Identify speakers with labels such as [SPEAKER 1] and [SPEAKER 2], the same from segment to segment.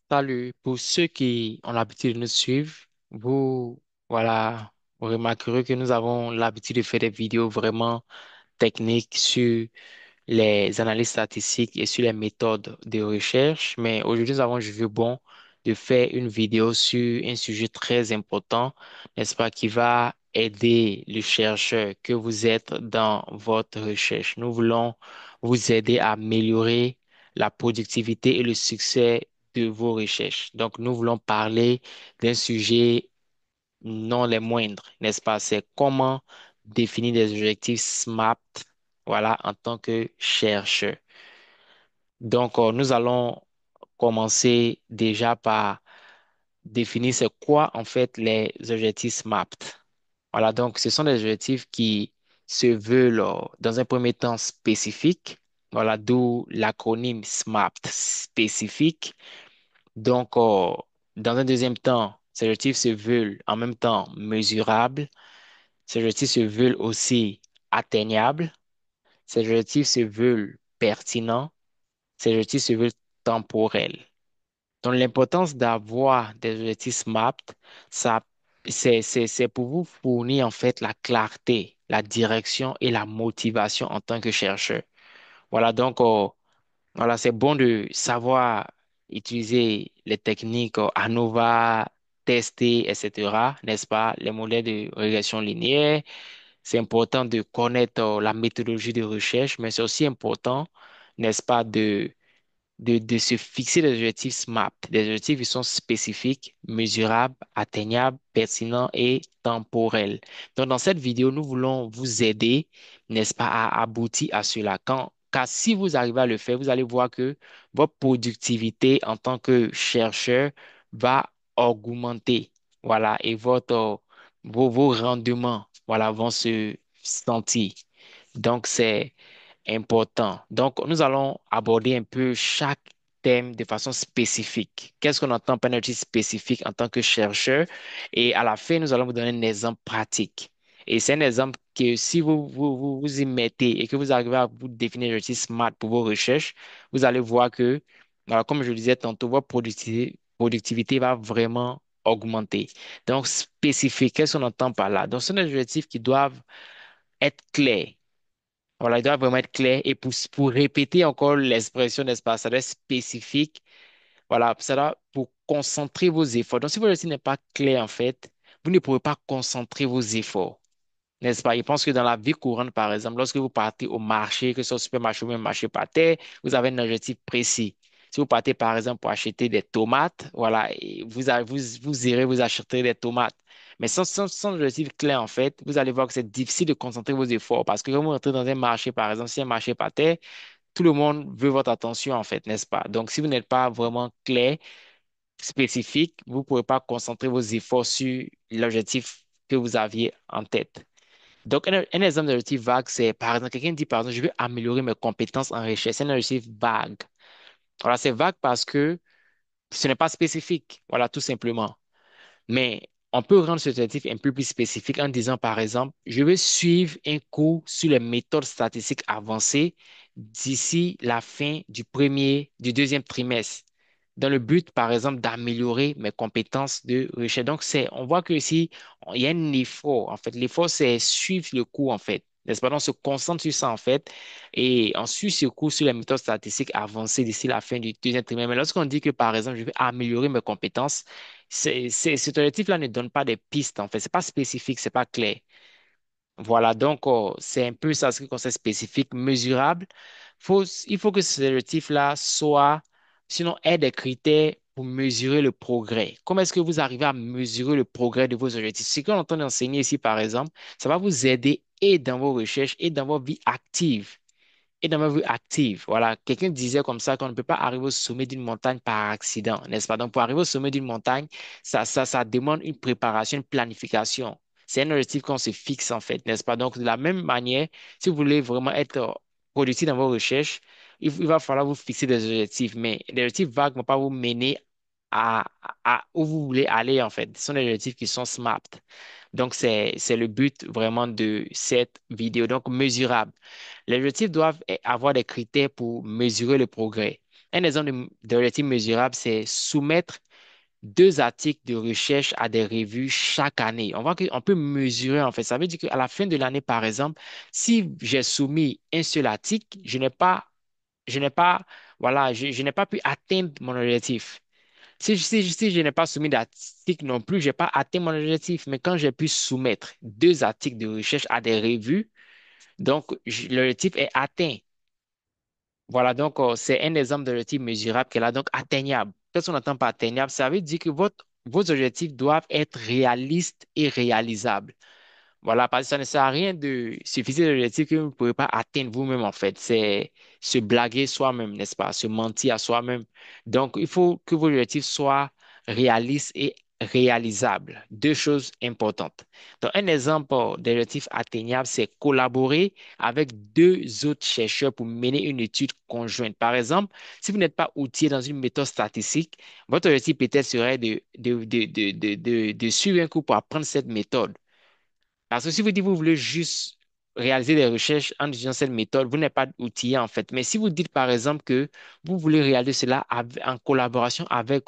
[SPEAKER 1] Salut, pour ceux qui ont l'habitude de nous suivre, vous, voilà, vous remarquerez que nous avons l'habitude de faire des vidéos vraiment techniques sur les analyses statistiques et sur les méthodes de recherche. Mais aujourd'hui, nous avons jugé bon de faire une vidéo sur un sujet très important, n'est-ce pas, qui va aider le chercheur que vous êtes dans votre recherche. Nous voulons vous aider à améliorer la productivité et le succès de vos recherches. Donc, nous voulons parler d'un sujet non les moindres, n'est-ce pas? C'est comment définir des objectifs SMART, voilà, en tant que chercheur. Donc, nous allons commencer déjà par définir c'est quoi en fait les objectifs SMART. Voilà, donc ce sont des objectifs qui se veulent dans un premier temps spécifiques, voilà, d'où l'acronyme SMART spécifique. Donc, dans un deuxième temps, ces objectifs se veulent en même temps mesurables. Ces objectifs se veulent aussi atteignables. Ces objectifs se veulent pertinents. Ces objectifs se veulent temporels. Donc, l'importance d'avoir des objectifs SMART, ça, c'est pour vous fournir en fait la clarté, la direction et la motivation en tant que chercheur. Voilà, donc, voilà, c'est bon de savoir utiliser les techniques ANOVA, tester, etc., n'est-ce pas? Les modèles de régression linéaire. C'est important de connaître la méthodologie de recherche, mais c'est aussi important, n'est-ce pas, de se fixer des objectifs SMART, des objectifs qui sont spécifiques, mesurables, atteignables, pertinents et temporels. Donc, dans cette vidéo, nous voulons vous aider, n'est-ce pas, à aboutir à cela. Car si vous arrivez à le faire, vous allez voir que votre productivité en tant que chercheur va augmenter. Voilà, et vos rendements, voilà, vont se sentir. Donc, c'est important. Donc, nous allons aborder un peu chaque thème de façon spécifique. Qu'est-ce qu'on entend par un outil spécifique en tant que chercheur? Et à la fin, nous allons vous donner un exemple pratique. Et c'est un exemple que si vous y mettez et que vous arrivez à vous définir un outil SMART pour vos recherches, vous allez voir que, voilà, comme je le disais tantôt, votre productivité va vraiment augmenter. Donc, spécifique, qu'est-ce qu'on entend par là? Donc, ce sont des objectifs qui doivent être clairs. Voilà, il doit vraiment être clair. Et pour répéter encore l'expression, n'est-ce pas, ça doit être spécifique. Voilà, ça doit pour concentrer vos efforts. Donc, si votre récit n'est pas clair, en fait, vous ne pourrez pas concentrer vos efforts. N'est-ce pas? Je pense que dans la vie courante, par exemple, lorsque vous partez au marché, que ce soit au supermarché ou même marché par terre, vous avez un objectif précis. Si vous partez, par exemple, pour acheter des tomates, voilà, et vous irez vous acheter des tomates. Mais sans objectif clair, en fait, vous allez voir que c'est difficile de concentrer vos efforts parce que quand vous entrez dans un marché, par exemple, si un marché par terre, tout le monde veut votre attention, en fait, n'est-ce pas? Donc, si vous n'êtes pas vraiment clair, spécifique, vous ne pourrez pas concentrer vos efforts sur l'objectif que vous aviez en tête. Donc, un exemple d'objectif vague, c'est par exemple, quelqu'un dit par exemple, je veux améliorer mes compétences en recherche. C'est un objectif vague. Voilà, c'est vague parce que ce n'est pas spécifique. Voilà, tout simplement. Mais on peut rendre cet objectif un peu plus spécifique en disant, par exemple, je veux suivre un cours sur les méthodes statistiques avancées d'ici la fin du deuxième trimestre, dans le but, par exemple, d'améliorer mes compétences de recherche. Donc, on voit que ici, il y a un effort. En fait, l'effort, c'est suivre le cours, en fait. N'est-ce pas? Donc, on se concentre sur ça, en fait, et on suit ce cours sur les méthodes statistiques avancées d'ici la fin du deuxième trimestre. Mais lorsqu'on dit que, par exemple, je veux améliorer mes compétences, cet objectif-là ne donne pas des pistes, en fait. C'est pas spécifique, c'est pas clair. Voilà, donc c'est un peu ça ce qui concerne spécifique, mesurable. Il faut que cet objectif-là soit, sinon, ait des critères pour mesurer le progrès. Comment est-ce que vous arrivez à mesurer le progrès de vos objectifs? Ce qu'on entend enseigner ici, par exemple, ça va vous aider et dans vos recherches et dans votre vie active et dans ma vie active. Voilà, quelqu'un disait comme ça qu'on ne peut pas arriver au sommet d'une montagne par accident, n'est-ce pas? Donc, pour arriver au sommet d'une montagne, ça demande une préparation, une planification. C'est un objectif qu'on se fixe, en fait, n'est-ce pas? Donc, de la même manière, si vous voulez vraiment être productif dans vos recherches, il va falloir vous fixer des objectifs, mais les objectifs vagues ne vont pas vous mener à, où vous voulez aller, en fait. Ce sont des objectifs qui sont SMART. Donc, c'est le but vraiment de cette vidéo. Donc, mesurable. Les objectifs doivent avoir des critères pour mesurer le progrès. Un exemple de l'objectif mesurable, c'est soumettre 2 articles de recherche à des revues chaque année. On voit qu'on peut mesurer, en fait. Ça veut dire qu'à la fin de l'année, par exemple, si j'ai soumis un seul article, je n'ai pas, voilà, je n'ai pas pu atteindre mon objectif. Si je n'ai pas soumis d'article non plus, je n'ai pas atteint mon objectif. Mais quand j'ai pu soumettre 2 articles de recherche à des revues, donc l'objectif est atteint. Voilà, donc c'est un exemple d'objectif mesurable qui est là, donc atteignable. Qu'est-ce qu'on entend par atteignable? Ça veut dire que vos objectifs doivent être réalistes et réalisables. Voilà, parce que ça ne sert à rien de se fixer des objectifs que vous ne pouvez pas atteindre vous-même, en fait. C'est se blaguer soi-même, n'est-ce pas? Se mentir à soi-même. Donc, il faut que vos objectifs soient réalistes et réalisables. 2 choses importantes. Donc, un exemple d'objectif atteignable, c'est collaborer avec 2 autres chercheurs pour mener une étude conjointe. Par exemple, si vous n'êtes pas outillé dans une méthode statistique, votre objectif peut-être serait de suivre un cours pour apprendre cette méthode. Parce que si vous dites que vous voulez juste réaliser des recherches en utilisant cette méthode, vous n'êtes pas outillé en fait. Mais si vous dites par exemple que vous voulez réaliser cela en collaboration avec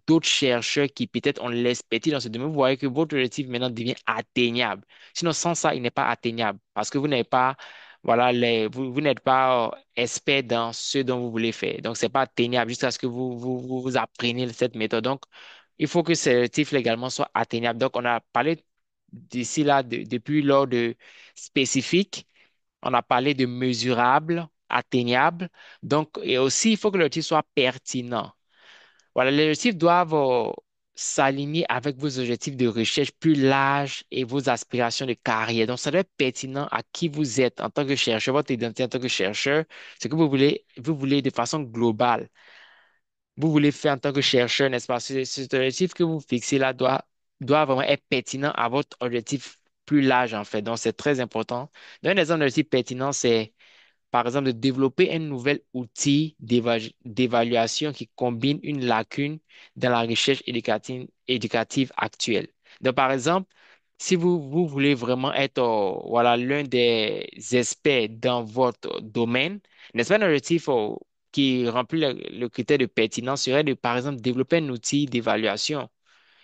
[SPEAKER 1] d'autres chercheurs qui peut-être ont l'expertise dans ce domaine, vous voyez que votre objectif maintenant devient atteignable. Sinon, sans ça, il n'est pas atteignable parce que vous n'avez pas, voilà, vous n'êtes pas expert dans ce dont vous voulez faire. Donc, c'est pas atteignable jusqu'à ce que vous appreniez cette méthode. Donc, il faut que ces objectifs également soient atteignables. Donc, on a parlé d'ici là, depuis lors de spécifique, on a parlé de mesurable, atteignable. Donc, et aussi, il faut que l'objectif soit pertinent. Voilà, les objectifs doivent s'aligner avec vos objectifs de recherche plus larges et vos aspirations de carrière. Donc, ça doit être pertinent à qui vous êtes en tant que chercheur, votre identité en tant que chercheur, ce que vous voulez de façon globale vous voulez faire en tant que chercheur, n'est-ce pas? Cet objectif que vous fixez là doit vraiment être pertinent à votre objectif plus large, en fait. Donc, c'est très important. Donc, un exemple d'objectif pertinent, c'est, par exemple, de développer un nouvel outil d'évaluation qui combine une lacune dans la recherche éducative actuelle. Donc, par exemple, si vous voulez vraiment être voilà, l'un des experts dans votre domaine, n'est-ce pas un objectif qui remplit le critère de pertinence serait de, par exemple, développer un outil d'évaluation.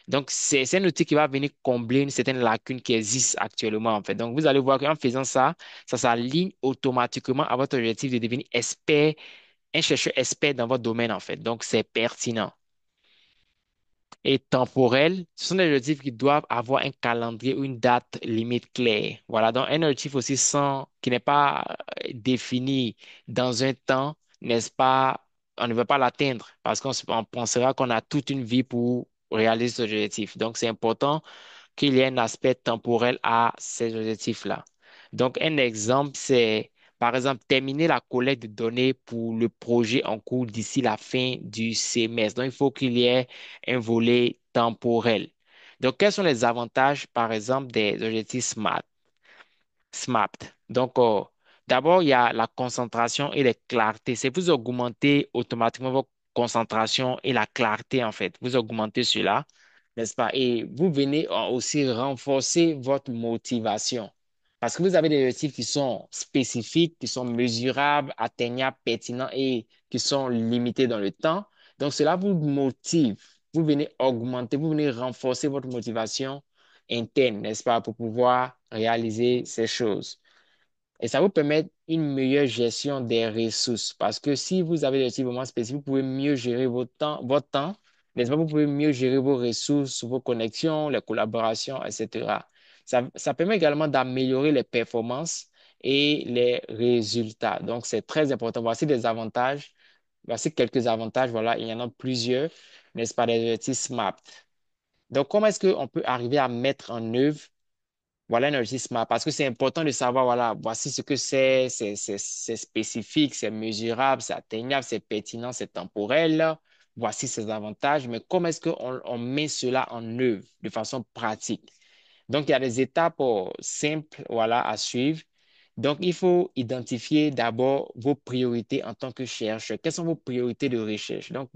[SPEAKER 1] Donc, c'est un outil qui va venir combler une certaine lacune qui existe actuellement, en fait. Donc, vous allez voir qu'en faisant ça, ça s'aligne automatiquement à votre objectif de devenir expert, un chercheur expert dans votre domaine, en fait. Donc, c'est pertinent et temporels, ce sont des objectifs qui doivent avoir un calendrier ou une date limite claire. Voilà, donc un objectif aussi qui n'est pas défini dans un temps, n'est-ce pas, on ne veut pas l'atteindre parce on pensera qu'on a toute une vie pour réaliser cet objectif. Donc, c'est important qu'il y ait un aspect temporel à ces objectifs-là. Donc, un exemple, c'est, par exemple, terminer la collecte de données pour le projet en cours d'ici la fin du semestre. Donc, il faut qu'il y ait un volet temporel. Donc, quels sont les avantages, par exemple, des objectifs SMART? SMART. Donc, d'abord, il y a la concentration et la clarté. C'est vous augmentez automatiquement votre concentration et la clarté, en fait. Vous augmentez cela, n'est-ce pas? Et vous venez aussi renforcer votre motivation. Parce que vous avez des objectifs qui sont spécifiques, qui sont mesurables, atteignables, pertinents et qui sont limités dans le temps. Donc, cela vous motive. Vous venez augmenter, vous venez renforcer votre motivation interne, n'est-ce pas, pour pouvoir réaliser ces choses. Et ça vous permet une meilleure gestion des ressources. Parce que si vous avez des objectifs vraiment spécifiques, vous pouvez mieux gérer votre temps, n'est-ce pas? Vous pouvez mieux gérer vos ressources, vos connexions, les collaborations, etc. Ça permet également d'améliorer les performances et les résultats. Donc, c'est très important. Voici des avantages. Voici quelques avantages. Voilà, il y en a plusieurs, n'est-ce pas, des objectifs SMART. Donc, comment est-ce qu'on peut arriver à mettre en œuvre voilà un objectif SMART? Parce que c'est important de savoir, voilà, voici ce que c'est spécifique, c'est mesurable, c'est atteignable, c'est pertinent, c'est temporel. Voici ses avantages, mais comment est-ce qu'on on met cela en œuvre de façon pratique? Donc, il y a des étapes simples, voilà, à suivre. Donc, il faut identifier d'abord vos priorités en tant que chercheur. Quelles sont vos priorités de recherche? Donc,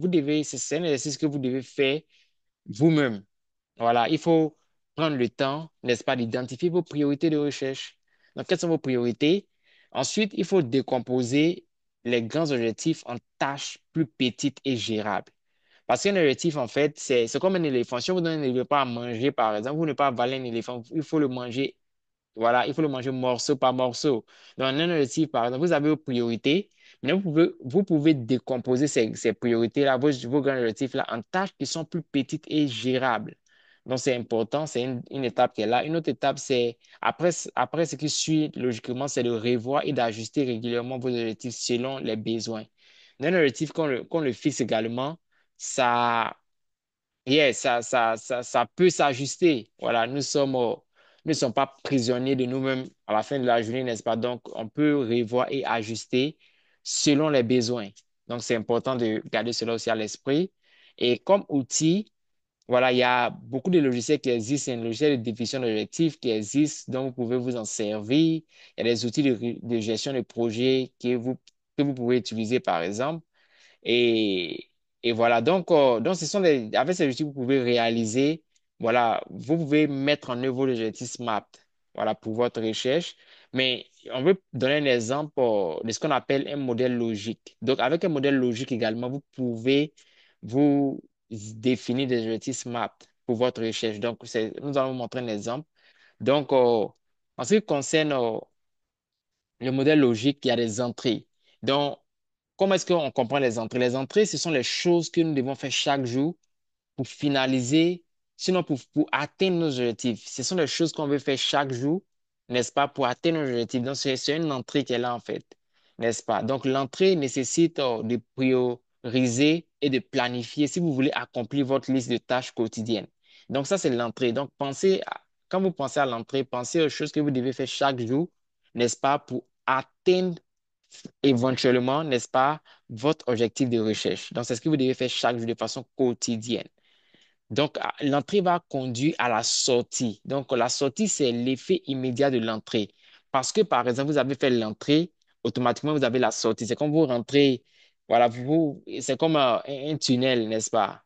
[SPEAKER 1] c'est un exercice que vous devez faire vous-même. Voilà, il faut prendre le temps, n'est-ce pas, d'identifier vos priorités de recherche. Donc, quelles sont vos priorités? Ensuite, il faut décomposer les grands objectifs en tâches plus petites et gérables. Parce qu'un objectif, en fait, c'est comme un éléphant. Si on vous donne un éléphant à manger, par exemple, vous ne pouvez pas avaler un éléphant, il faut le manger. Voilà, il faut le manger morceau par morceau. Dans un objectif, par exemple, vous avez vos priorités, mais vous pouvez décomposer ces priorités-là, vos grands objectifs-là, en tâches qui sont plus petites et gérables. Donc, c'est important, c'est une étape qui est là. Une autre étape, c'est après ce qui suit, logiquement, c'est de revoir et d'ajuster régulièrement vos objectifs selon les besoins. Dans un objectif qu'on le fixe également, ça, yeah, ça peut s'ajuster. Voilà, nous ne sommes pas prisonniers de nous-mêmes à la fin de la journée, n'est-ce pas? Donc, on peut revoir et ajuster selon les besoins. Donc, c'est important de garder cela aussi à l'esprit. Et comme outil, voilà, il y a beaucoup de logiciels qui existent. Il y a un logiciel de définition d'objectifs qui existe, dont vous pouvez vous en servir. Il y a des outils de gestion de projet que vous pouvez utiliser, par exemple. Et, et voilà, donc avec ces outils, vous pouvez réaliser, voilà, vous pouvez mettre en œuvre vos objectifs SMART, voilà, pour votre recherche. Mais on veut donner un exemple de ce qu'on appelle un modèle logique. Donc, avec un modèle logique également, vous pouvez vous définir des objectifs SMART pour votre recherche. Donc, nous allons vous montrer un exemple. Donc, en ce qui concerne le modèle logique, il y a des entrées. Donc, comment est-ce qu'on comprend les entrées? Les entrées, ce sont les choses que nous devons faire chaque jour pour finaliser, sinon pour atteindre nos objectifs. Ce sont les choses qu'on veut faire chaque jour, n'est-ce pas, pour atteindre nos objectifs. Donc, c'est une entrée qui est là, en fait, n'est-ce pas? Donc, l'entrée nécessite de prioriser et de planifier si vous voulez accomplir votre liste de tâches quotidiennes. Donc, ça, c'est l'entrée. Donc, quand vous pensez à l'entrée, pensez aux choses que vous devez faire chaque jour, n'est-ce pas, pour atteindre éventuellement, n'est-ce pas, votre objectif de recherche. Donc, c'est ce que vous devez faire chaque jour de façon quotidienne. Donc, l'entrée va conduire à la sortie. Donc, la sortie, c'est l'effet immédiat de l'entrée. Parce que, par exemple, vous avez fait l'entrée, automatiquement, vous avez la sortie. C'est comme vous rentrez, voilà, c'est comme un tunnel, n'est-ce pas?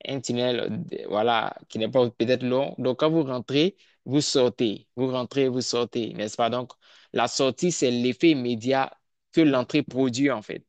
[SPEAKER 1] Un tunnel, voilà, qui n'est pas peut-être long. Donc, quand vous rentrez, vous sortez. Vous rentrez, vous sortez, n'est-ce pas? Donc, la sortie, c'est l'effet immédiat que l'entrée produit, en fait.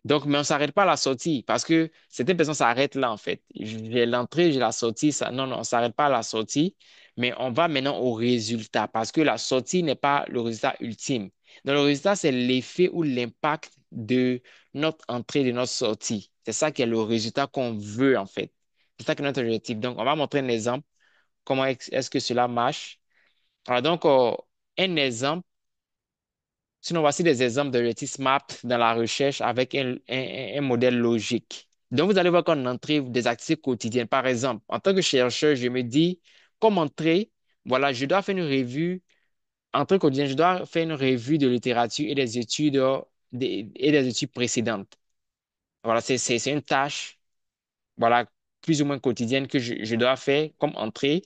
[SPEAKER 1] Donc, mais on ne s'arrête pas à la sortie parce que certaines personnes s'arrêtent là, en fait. J'ai l'entrée, j'ai la sortie. Non, non, on ne s'arrête pas à la sortie, mais on va maintenant au résultat parce que la sortie n'est pas le résultat ultime. Donc, le résultat, c'est l'effet ou l'impact de notre entrée, de notre sortie. C'est ça qui est le résultat qu'on veut, en fait. C'est ça qui est notre objectif. Donc, on va montrer un exemple. Comment est-ce que cela marche? Alors, donc, un exemple. Sinon, voici des exemples d'objectifs SMART dans la recherche avec un modèle logique. Donc, vous allez voir qu'on entrait des activités quotidiennes. Par exemple, en tant que chercheur, je me dis, comme entrée, voilà, je dois faire une revue, entrée quotidienne, je dois faire une revue de littérature et des études, et des études précédentes. Voilà, c'est une tâche voilà, plus ou moins quotidienne que je dois faire comme entrée.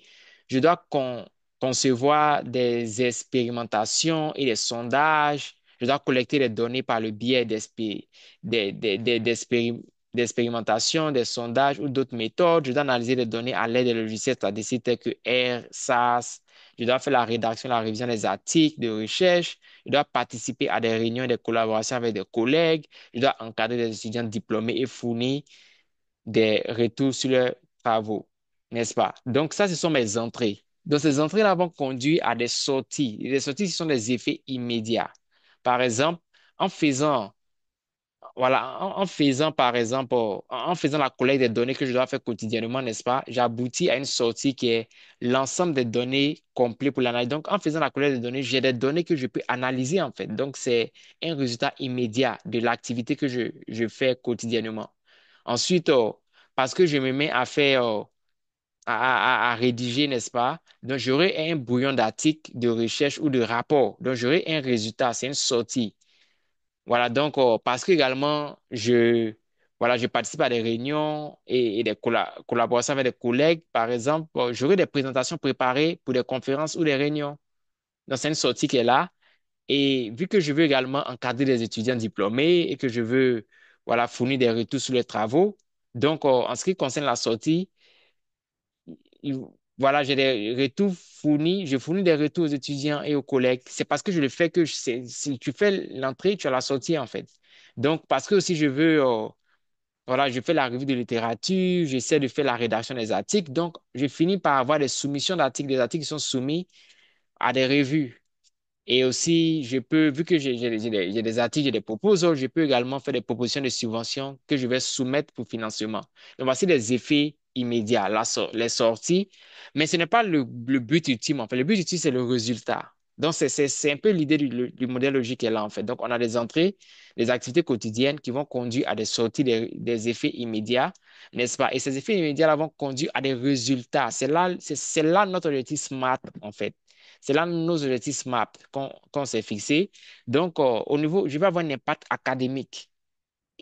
[SPEAKER 1] Je dois concevoir des expérimentations et des sondages. Je dois collecter les données par le biais d'expérimentations, des sondages ou d'autres méthodes. Je dois analyser les données à l'aide des logiciels statistiques tels que R, SAS. Je dois faire la rédaction, la révision des articles de recherche. Je dois participer à des réunions, des collaborations avec des collègues. Je dois encadrer des étudiants diplômés et fournir des retours sur leurs travaux, n'est-ce pas? Donc, ça, ce sont mes entrées. Donc, ces entrées-là vont conduire à des sorties. Et les sorties, ce sont des effets immédiats. Par exemple, en faisant, voilà, en faisant, par exemple, en faisant la collecte des données que je dois faire quotidiennement, n'est-ce pas? J'aboutis à une sortie qui est l'ensemble des données complètes pour l'analyse. Donc, en faisant la collecte des données, j'ai des données que je peux analyser, en fait. Donc, c'est un résultat immédiat de l'activité que je fais quotidiennement. Ensuite, parce que je me mets à faire, à rédiger, n'est-ce pas? Donc, j'aurai un brouillon d'articles, de recherche ou de rapport. Donc, j'aurai un résultat, c'est une sortie. Voilà, donc, parce que également, voilà, je participe à des réunions et des collaborations avec des collègues. Par exemple, j'aurai des présentations préparées pour des conférences ou des réunions. Donc, c'est une sortie qui est là. Et vu que je veux également encadrer des étudiants diplômés et que je veux, voilà, fournir des retours sur les travaux, donc, en ce qui concerne la sortie, voilà, j'ai des retours fournis, je fournis des retours aux étudiants et aux collègues. C'est parce que je le fais que si tu fais l'entrée, tu as la sortie en fait. Donc, parce que aussi je veux, voilà, je fais la revue de littérature, j'essaie de faire la rédaction des articles. Donc, je finis par avoir des soumissions d'articles, des articles qui sont soumis à des revues. Et aussi, je peux, vu que j'ai des articles, j'ai des proposals, je peux également faire des propositions de subventions que je vais soumettre pour financement. Donc, voici les effets immédiats, les sorties. Mais ce n'est pas le but ultime, en fait. Le but ultime, c'est le résultat. Donc, c'est un peu l'idée du modèle logique qui est là, en fait. Donc, on a des entrées, des activités quotidiennes qui vont conduire à des sorties, des effets immédiats, n'est-ce pas? Et ces effets immédiats-là vont conduire à des résultats. C'est là notre objectif SMART, en fait. C'est là nos objectifs SMART qu'on s'est fixés. Donc, au niveau, je vais avoir un impact académique,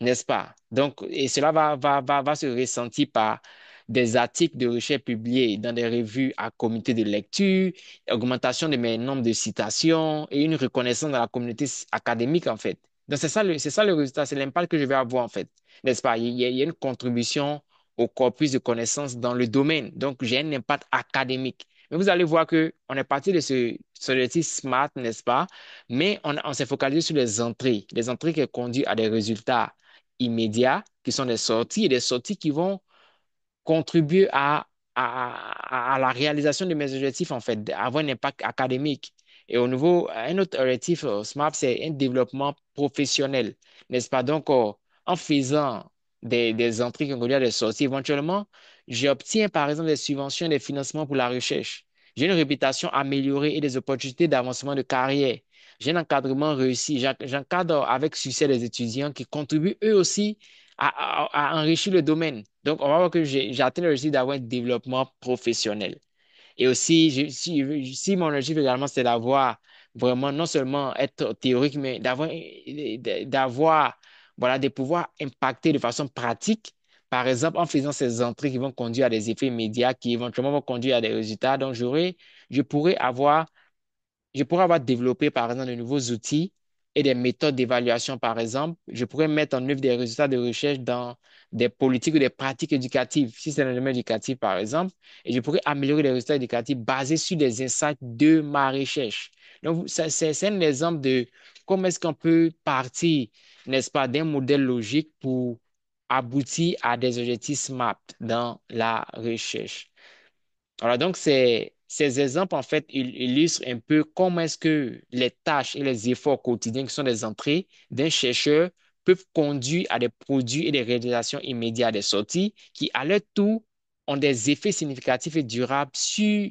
[SPEAKER 1] n'est-ce pas? Donc, et cela va se ressentir par des articles de recherche publiés dans des revues à comité de lecture, augmentation de mes nombres de citations et une reconnaissance dans la communauté académique, en fait. Donc, c'est ça le résultat, c'est l'impact que je vais avoir, en fait, n'est-ce pas? Il y a une contribution au corpus de connaissances dans le domaine. Donc, j'ai un impact académique. Mais vous allez voir que on est parti de ce objectif SMART, n'est-ce pas? Mais on s'est focalisé sur les entrées qui conduisent à des résultats immédiats, qui sont des sorties, et des sorties qui vont contribuer à la réalisation de mes objectifs, en fait, avoir un impact académique. Et au niveau, un autre objectif SMART, c'est un développement professionnel, n'est-ce pas? Donc, en faisant des entrées qui conduisent à des sorties, éventuellement, j'obtiens par exemple des subventions, des financements pour la recherche. J'ai une réputation améliorée et des opportunités d'avancement de carrière. J'ai un encadrement réussi. J'encadre avec succès les étudiants qui contribuent eux aussi à enrichir le domaine. Donc, on va voir que j'ai atteint l'objectif d'avoir un développement professionnel. Et aussi, si mon objectif également, c'est d'avoir vraiment, non seulement être théorique, mais d'avoir, voilà, de pouvoir impacter de façon pratique, par exemple, en faisant ces entrées qui vont conduire à des effets immédiats, qui éventuellement vont conduire à des résultats. Donc, je pourrais avoir je pourrais avoir développé, par exemple, de nouveaux outils et des méthodes d'évaluation, par exemple. Je pourrais mettre en œuvre des résultats de recherche dans des politiques ou des pratiques éducatives, si c'est un domaine éducatif, par exemple. Et je pourrais améliorer les résultats éducatifs basés sur des insights de ma recherche. Donc, c'est un exemple de comment est-ce qu'on peut partir, n'est-ce pas, d'un modèle logique pour aboutir à des objectifs SMART dans la recherche. Voilà, donc ces exemples, en fait, illustrent un peu comment est-ce que les tâches et les efforts quotidiens qui sont des entrées d'un chercheur peuvent conduire à des produits et des réalisations immédiates des sorties qui, à leur tour, ont des effets significatifs et durables sur,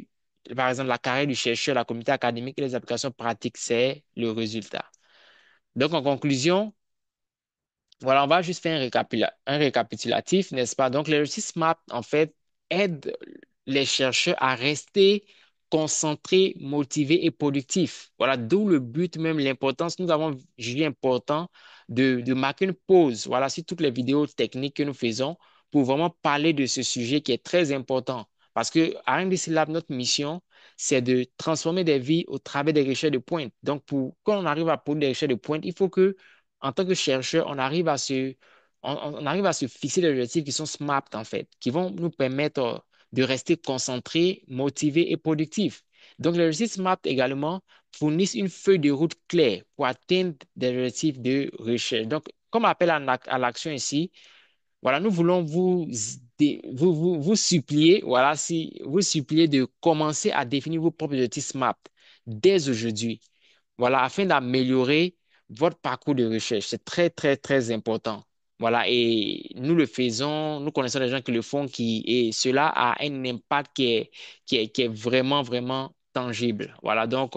[SPEAKER 1] par exemple, la carrière du chercheur, la communauté académique et les applications pratiques. C'est le résultat. Donc, en conclusion, voilà, on va juste faire un récapitulatif, n'est-ce pas? Donc, les outils SMART, en fait, aident les chercheurs à rester concentrés, motivés et productifs. Voilà, d'où le but, même l'importance. Nous avons jugé important de marquer une pause, voilà, sur toutes les vidéos techniques que nous faisons pour vraiment parler de ce sujet qui est très important. Parce que à RMDC Lab, notre mission, c'est de transformer des vies au travers des recherches de pointe. Donc, quand on arrive à produire des recherches de pointe, il faut que en tant que chercheur, on arrive à se fixer des objectifs qui sont SMART, en fait, qui vont nous permettre de rester concentrés, motivés et productifs. Donc, les objectifs SMART également fournissent une feuille de route claire pour atteindre des objectifs de recherche. Donc, comme appel à l'action ici, voilà, nous voulons vous supplier, voilà, si vous supplier de commencer à définir vos propres objectifs SMART dès aujourd'hui. Voilà, afin d'améliorer votre parcours de recherche. C'est très, très, très important. Voilà, et nous le faisons, nous connaissons des gens qui le font, et cela a un impact qui est vraiment, vraiment tangible. Voilà, donc,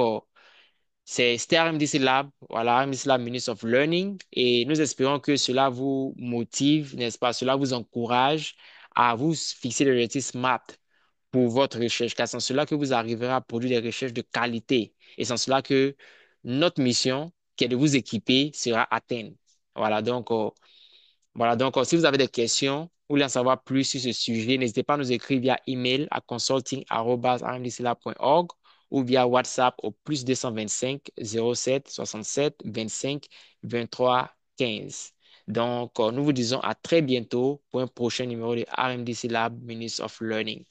[SPEAKER 1] c'était RMDC Lab, voilà, RMDC Lab Ministry of Learning, et nous espérons que cela vous motive, n'est-ce pas? Cela vous encourage à vous fixer des objectifs SMART pour votre recherche, car c'est en cela que vous arriverez à produire des recherches de qualité. Et c'est en cela que notre mission, qui est de vous équiper, sera atteinte. Voilà, donc, si vous avez des questions ou voulez en savoir plus sur ce sujet, n'hésitez pas à nous écrire via email à consulting@rmdclab.org ou via WhatsApp au plus 225 07 67 25 23 15. Donc, nous vous disons à très bientôt pour un prochain numéro de RMDC Lab Minutes of Learning.